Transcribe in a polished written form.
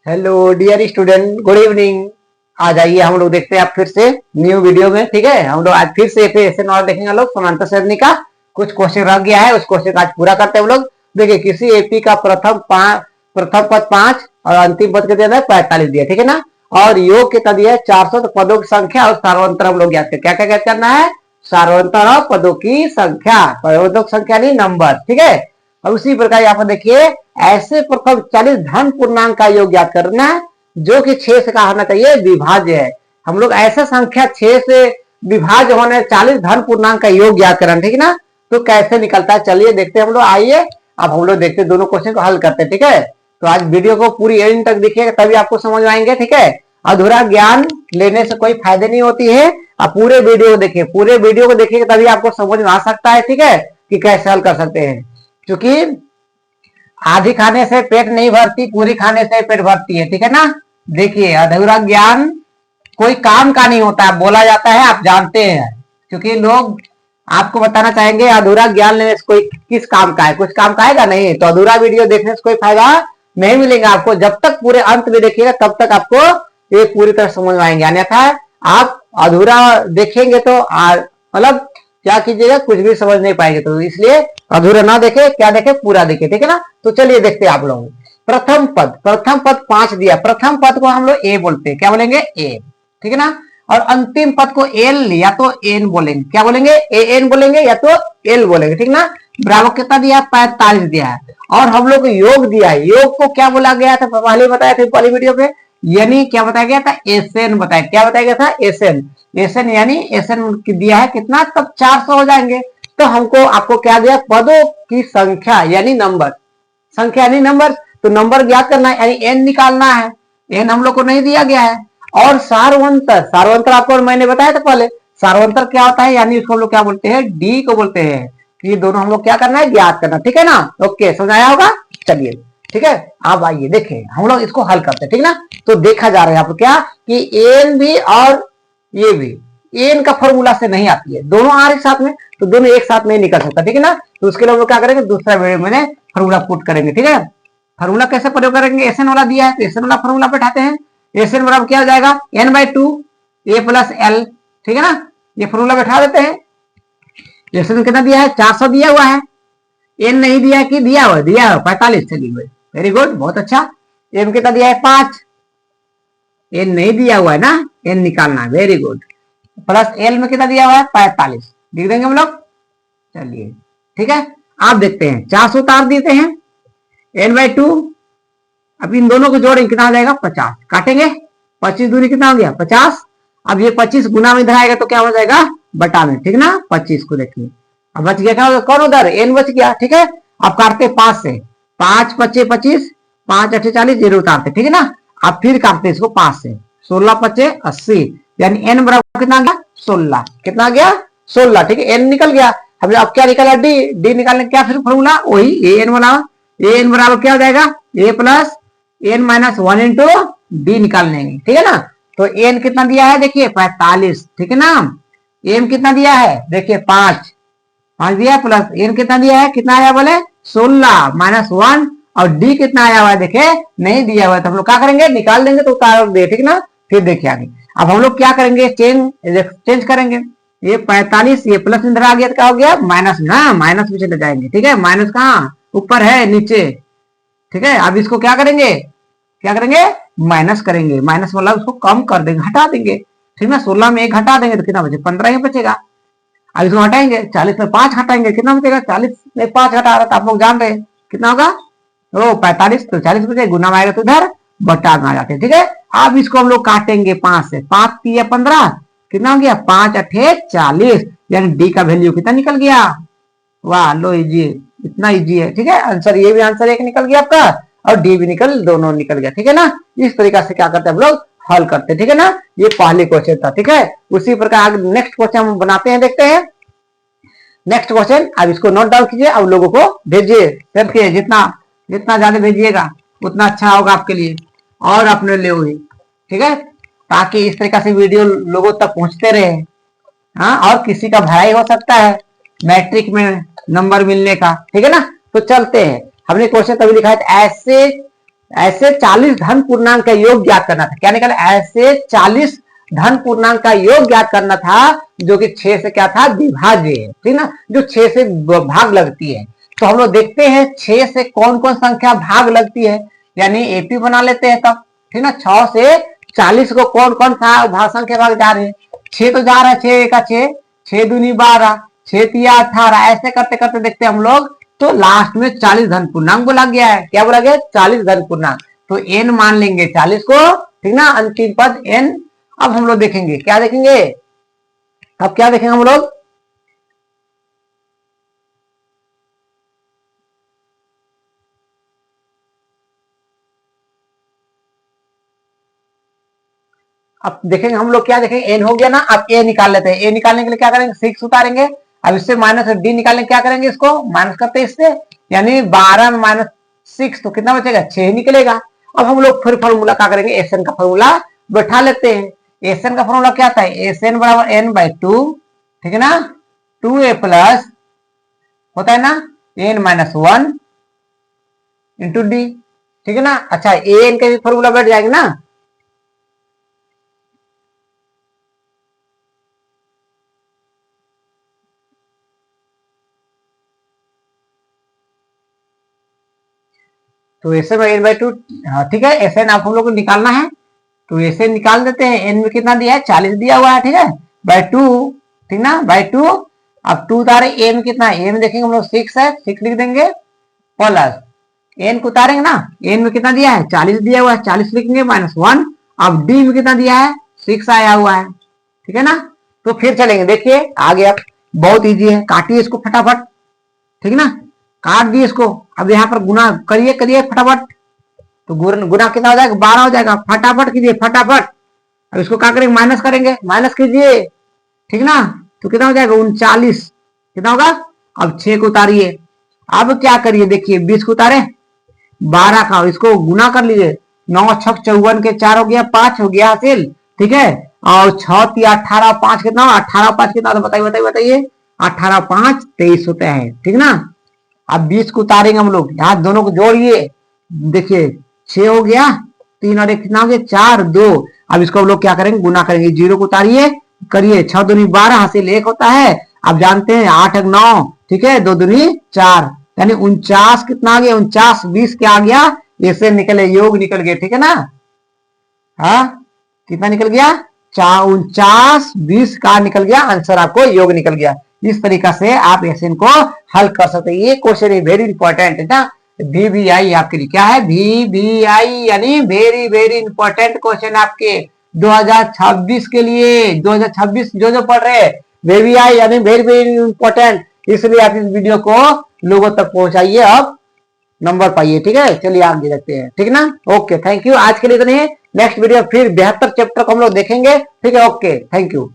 Hello dear student, good evening. आ जाइए, हम लोग देखते हैं आप फिर से न्यू वीडियो में। ठीक है, हम लोग आज फिर से ऐसे और देखेंगे लोग समांतर सारणी का कुछ क्वेश्चन रह गया है, उस क्वेश्चन का आज पूरा करते हैं हम लोग। देखिए, किसी एपी का प्रथम पद 5 और अंतिम पद कितना है 45 दिया, ठीक है ना। और योग कितना दिया है 400, तो पदों की संख्या और सार्वंतर हम लोग ज्ञात करें। क्या क्या ज्ञात करना है? सार्वंतर और पदों की संख्या, पदों की संख्या नहीं नंबर, ठीक है। और उसी प्रकार यहाँ पर देखिए, ऐसे प्रथम 40 धन पूर्णांक का योग ज्ञात करना है जो कि 6 से कहा होना चाहिए विभाज्य है। हम लोग ऐसा संख्या 6 से विभाज्य होने 40 धन पूर्णांक का योग ज्ञात करना, ठीक है ना। तो कैसे निकलता है चलिए देखते हैं हम लोग। आइए अब हम लोग देखते हैं, दोनों क्वेश्चन को हल करते हैं, ठीक है। तो आज वीडियो को पूरी एंड तक देखिएगा तभी आपको समझ में आएंगे, ठीक है। अधूरा ज्ञान लेने से कोई फायदे नहीं होती है। आप पूरे वीडियो को देखिए, पूरे वीडियो को देखिएगा तभी आपको समझ में आ सकता है, ठीक है, कि कैसे हल कर सकते हैं। क्योंकि आधी खाने से पेट नहीं भरती, पूरी खाने से पेट भरती है, ठीक है ना। देखिए, अधूरा ज्ञान कोई काम का नहीं होता, बोला जाता है, आप जानते हैं। क्योंकि लोग आपको बताना चाहेंगे अधूरा ज्ञान लेने से कोई किस काम का है, कुछ काम का आएगा नहीं। तो अधूरा वीडियो देखने से कोई फायदा नहीं मिलेगा आपको। जब तक पूरे अंत में देखिएगा तब तक आपको ये पूरी तरह समझ में आएंगे, अन्यथा आप अधूरा देखेंगे तो मतलब क्या कीजिएगा, कुछ भी समझ नहीं पाएंगे। तो इसलिए अधूरा ना देखे, क्या देखे, पूरा देखे, ठीक है ना। तो चलिए देखते हैं आप लोग। प्रथम पद 5 दिया। प्रथम पद को हम लोग ए बोलते हैं, क्या बोलेंगे? ए, ठीक है ना। और अंतिम पद को एल या तो एन बोलेंगे, क्या बोलेंगे? ए एन बोलेंगे या तो एल बोलेंगे, ठीक ना। बराबर कितना दिया? 45 दिया है। और हम लोग को योग दिया है। योग को क्या बोला गया था? पहले बताया था पहली वीडियो पे, यानी क्या बताया गया था? एसएन बताया। क्या बताया गया था? एसएन। एसएन यानी एसएन दिया है कितना, तब 400 हो जाएंगे। तो हमको आपको क्या दिया? पदों की संख्या यानी नंबर, संख्या यानी नंबर। तो नंबर ज्ञात करना है यानी एन निकालना है। एन हम लोग को नहीं दिया गया है। और सार्वंतर, सार्वंतर आपको मैंने बताया था पहले। सार्वंतर क्या होता है? यानी इसको हम लोग क्या बोलते हैं? डी को बोलते हैं। ये दोनों हम लोग क्या करना है? ज्ञात करना, ठीक है ना। ओके, समझाया होगा। चलिए ठीक है, अब आइए देखें, हम लोग इसको हल करते हैं, ठीक ना। तो देखा जा रहा है यहाँ पर क्या कि एन भी और ये भी एन का फॉर्मूला से नहीं आती है, दोनों आ रहे साथ में, तो दोनों एक साथ नहीं निकल सकता, ठीक है ना। तो उसके लिए हम लोग क्या करेंगे? दूसरा वीडियो में फॉर्मूला पुट करेंगे, ठीक है। फॉर्मूला कैसे प्रयोग करेंगे? एसएन वाला दिया है तो एसएन वाला फॉर्मूला बैठाते हैं। एसएन बराबर क्या हो जाएगा? n/2 a प्लस एल, ठीक है ना। ये फॉर्मूला बैठा देते हैं। एसएन कितना दिया है? 400 दिया हुआ है। एन नहीं दिया है कि दिया हुआ? दिया हुआ 45। चलिए वेरी गुड, बहुत अच्छा। एम कितना दिया है? 5। एन नहीं दिया हुआ है ना, एन निकालना है, वेरी गुड। प्लस एल में कितना दिया हुआ है? 45 लिख देंगे हम लोग। चलिए ठीक है, आप देखते हैं 400 उतार देते हैं, n/2। अब इन दोनों को जोड़ेंगे कितना हो जाएगा? 50। काटेंगे, 25 दूरी कितना हो गया? 50। अब ये 25 गुना में इधर आएगा तो क्या हो जाएगा? बटा में, ठीक ना। 25 को देखिए, अब बच गया क्या? कौन उधर? एन बच गया, ठीक है। अब काटते 5 से, 5 पचे 25, 5 8 40, 0 उतारते, ठीक है ना। अब फिर काटते इसको 5 से, 16 पचे 80, यानी एन बराबर कितना गया? 16। कितना गया? 16, ठीक है। एन निकल गया। अब क्या निकला? डी। डी निकालने क्या फिर फॉर्मूला वही ए एन वाला। ए एन बराबर क्या हो जाएगा? ए प्लस n-1 इंटू डी निकाल लेंगे, ठीक है ना। तो एन कितना दिया है? देखिए 45, ठीक है ना। एम कितना दिया है? देखिए 5 दिया, प्लस एन कितना दिया है? कितना आया बोले? 16 -1। और डी कितना आया हुआ है? देखे नहीं दिया हुआ है, तो हम लोग क्या करेंगे? निकाल देंगे तो उतार दे, ठीक ना। फिर देखिए आगे, अब हम लोग क्या करेंगे? चेंज करेंगे। ये 45, ये प्लस इधर आ गया तो क्या हो गया? माइनस ना, माइनस में चले जाएंगे, ठीक है। माइनस कहाँ? ऊपर है, नीचे, ठीक है। अब इसको क्या करेंगे? क्या करेंगे? माइनस करेंगे। माइनस मतलब उसको कम कर देंगे, हटा देंगे, ठीक ना। 16 में 1 हटा देंगे तो कितना बचे? 15 ही बचेगा। अब इसको हटाएंगे, 40 में 5 हटाएंगे, कितना बचेगा? 40 में 5 हटा रहा था, आप लोग जान रहे हैं कितना होगा? 45, तो 40 बचे, गुना में आएगा तो इधर बटा में आ जाते हैं, ठीक है। अब इसको हम लोग काटेंगे 5 से, 5 3 15, कितना हो गया? 5 8 40, यानी डी का वैल्यू कितना निकल गया? वाह, लो इजी, इतना इजी है, ठीक है। आंसर, ये भी आंसर एक निकल गया आपका और डी भी दोनों निकल गया, ठीक है ना। इस तरीका से क्या करते हैं हम लोग? हल करते हैं, ठीक है ना। ये पहले क्वेश्चन था, ठीक है। उसी प्रकार नेक्स्ट क्वेश्चन हम बनाते हैं, देखते हैं नेक्स्ट क्वेश्चन। अब इसको नोट डाउन कीजिए, अब लोगों को भेजिए, सेव कीजिए। जितना जितना ज्यादा भेजिएगा उतना अच्छा होगा आपके लिए और अपने लिए भी, ठीक है। ताकि इस तरीका से वीडियो लोगों तक पहुंचते रहे। हाँ, और किसी का भलाई हो सकता है मैट्रिक में नंबर मिलने का, ठीक है ना। तो चलते हैं, हमने क्वेश्चन तभी लिखा है ऐसे ऐसे 40 धन पूर्णांक का योग ज्ञात करना था। क्या निकाला? ऐसे 40 धन पूर्णांक का योग ज्ञात करना था जो कि 6 से क्या था? विभाज्य है, ठीक ना, जो 6 से भाग लगती है। तो हम लोग देखते हैं 6 से कौन कौन संख्या भाग लगती है, यानी एपी बना लेते हैं तब, ठीक ना। 6 से 40 को कौन कौन सा भाग संख्या भाग जा रहे हैं? 6 तो जा रहा है, 6 का 6, 6 दूनी 12, 6 तिया 18, ऐसे करते करते देखते हैं हम लोग, तो लास्ट में 40 धन पूर्णांक बोला गया है। क्या बोला गया? 40 धन पूर्णांक। तो n मान लेंगे 40 को, ठीक ना, अंतिम पद n। अब हम लोग देखेंगे, क्या देखेंगे? अब क्या देखेंगे हम लोग? अब देखेंगे हम लोग, क्या देखेंगे? n हो गया ना। अब a निकाल लेते हैं। a निकालने के लिए क्या करेंगे? 6 उतारेंगे। अब इससे माइनस d निकालने क्या करेंगे? इसको माइनस करते हैं इससे, यानी 12 में माइनस 6 तो कितना बचेगा? 6 निकलेगा। अब हम लोग फिर फॉर्मूला क्या करेंगे? एस एन का फॉर्मूला बैठा लेते हैं। एस एन का फॉर्मूला क्या था? एस एन बराबर एन बाई 2, ठीक है ना, 2a प्लस होता है ना n माइनस 1 इंटू डी, ठीक है ना। अच्छा, ए एन का भी फॉर्मूला बैठ जाएगा ना। तो S N by N by 2, ठीक है। एस एन आप हम लोग को निकालना है, तो ऐसे निकाल देते हैं। एन में कितना दिया है? 40 दिया हुआ है, ठीक है, बाई 2, ठीक ना, बाई 2। अब 2 उतारे, ए में कितना? ए में देखेंगे हम लोग 6 है, 6 लिख देंगे, प्लस एन को उतारेंगे ना, एन में कितना दिया है? 40 दिया हुआ है, 40 लिखेंगे, माइनस 1। अब डी में कितना दिया है? 6 आया हुआ है, ठीक है ना। तो फिर चलेंगे, देखिए आ गया, बहुत इजी है, काटिए इसको फटाफट, ठीक है ना, काट दिए इसको। अब यहाँ पर गुना करिए, करिए फटाफट। तो गुना कितना हो जाएगा? 12 हो जाएगा। फटाफट कीजिए, फटाफट। अब इसको क्या करेंगे? माइनस करेंगे, माइनस कीजिए, ठीक ना। तो कितना हो जाएगा? 39, कितना होगा? अब 6 को उतारिए। अब क्या करिए? देखिए 20 को उतारे, 12 का, इसको गुना कर लीजिए, 9 छक 54 के 4 हो गया, 5 हो गया हासिल, ठीक है। और 6 या 18, 5 कितना? 18 5 कितना? तो बताइए बताइए बताइए। 18 5 23 होता है, ठीक ना। अब 20 को उतारेंगे हम लोग, यहाँ दोनों को जोड़िए, देखिए 6 हो गया, 3 और 1 कितना हो गया? 4 2। अब इसको हम लोग क्या करेंगे? गुना करेंगे, 0 को उतारिए, करिए, 6 दूनी 12 हासिल 1 होता है। अब जानते हैं 8 9, ठीक है, 2 दूनी 4, यानी 49 कितना आ गया? 49 20 क्या आ गया? ऐसे निकले, योग निकल गए, ठीक है ना। हाँ, कितना निकल गया? 49 20 का निकल गया आंसर, आपको योग निकल गया। इस तरीका से आप ऐसे इनको हल कर सकते हैं। ये क्वेश्चन है वेरी इंपॉर्टेंट है ना। VBI आपके लिए क्या है? VBI यानी वेरी वेरी इंपॉर्टेंट क्वेश्चन आपके 2026 के लिए। 2026 जो जो पढ़ रहे हैं, VBI यानी वेरी वेरी इंपॉर्टेंट, इसलिए आप इस वीडियो को लोगों तक पहुंचाइए, अब नंबर पाइए, ठीक है। चलिए आगे देखते हैं, ठीक है ना। ओके, थैंक यू, आज के लिए इतने ही। नेक्स्ट वीडियो फिर 72 चैप्टर को हम लोग देखेंगे, ठीक है। Okay, thank you.